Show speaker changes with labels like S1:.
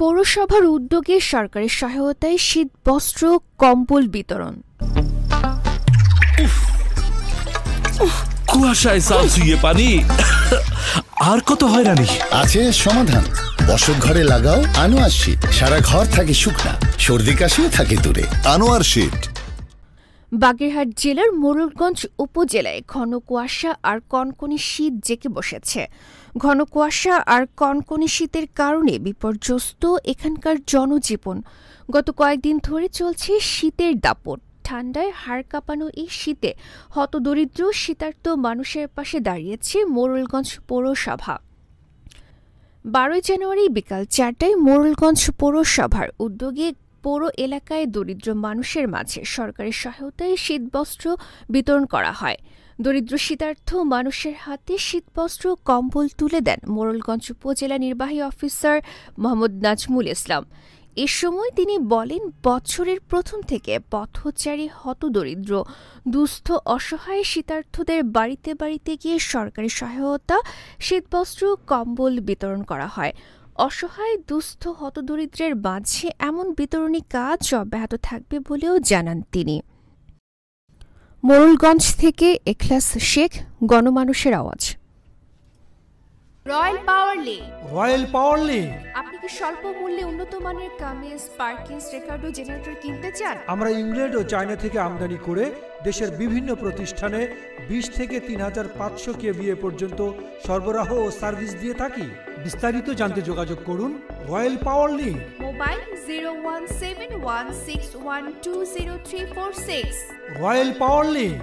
S1: পৌরসভার উদ্যোগে সরকারের সহায়তায় শীত বস্ত্র কম্বল বিতরণ।
S2: কুয়াশায় সালসুয়ে পানি আর কত হয়রানি
S3: আছে সমাধান। বসত ঘরে লাগাও আনোয়ার শীট, সারা ঘর থাকে শুকনা, সর্দি কাশিও থাকে দূরে। আনোয়ার শীট।
S1: বাগেরহাট জেলার মোড়লগঞ্জ উপজেলায় ঘন কুয়াশা আর কনকনে শীত জেঁকে বসেছে। ঘন কুয়াশা আর কনকনে শীতের কারণে বিপর্যস্ত এখানকার জনজীবন। গত কয়েকদিন ধরে চলছে শীতের দাপট। ঠান্ডায় হাড় কাঁপানো এই শীতে হতদরিদ্র শীতার্ত মানুষের পাশে দাঁড়িয়েছে মোড়লগঞ্জ পৌরসভা। 12 জানুয়ারি বিকাল 4টায় মোড়লগঞ্জ পৌরসভার উদ্যোগে পৌর এলাকায় দরিদ্র মানুষের মাঝে সরকারি সহায়তায় শীতবস্ত্র বিতরণ করা হয়। দরিদ্র শীতার্থ মানুষের হাতে শীতবস্ত্র কম্বল তুলে দেন মোড়লগঞ্জ উপজেলা নির্বাহী অফিসার মোহাম্মদ নাজমুল ইসলাম। এ সময় তিনি বলেন, বছরের প্রথম থেকে পথচারী হতদরিদ্র দুস্থ অসহায় শীতার্থদের বাড়িতে বাড়িতে গিয়ে সরকারি সহায়তা শীতবস্ত্র কম্বল বিতরণ করা হয়। অসহায় দুস্থ হতদরিদ্রের মাঝে এমন বিতরণী কাজ অব্যাহত থাকবে বলেও জানান তিনি। মোড়লগঞ্জ থেকে এখলাস শেখ, গণমানুষের আওয়াজ। রয়্যাল পাওয়ার লিঙ্ক।
S4: রয়্যাল পাওয়ার লিঙ্ক।
S1: আপনি কি স্বল্প মূল্যে উন্নত মানের কামিজ, পার্কিংস, রেকর্ড ও জেনারেটর কিনতে চান?
S4: আমরা ইংল্যান্ড ও চায়না থেকে আমদানি করে দেশের বিভিন্ন প্রতিষ্ঠানে 20 থেকে 3500 কেভিএ পর্যন্ত সরবরাহ ও সার্ভিস দিয়ে থাকি। বিস্তারিত জানতে যোগাযোগ করুন রয়্যাল পাওয়ার লিঙ্ক।
S1: মোবাইল 017161200346।
S4: রয়্যাল পাওয়ার লিঙ্ক।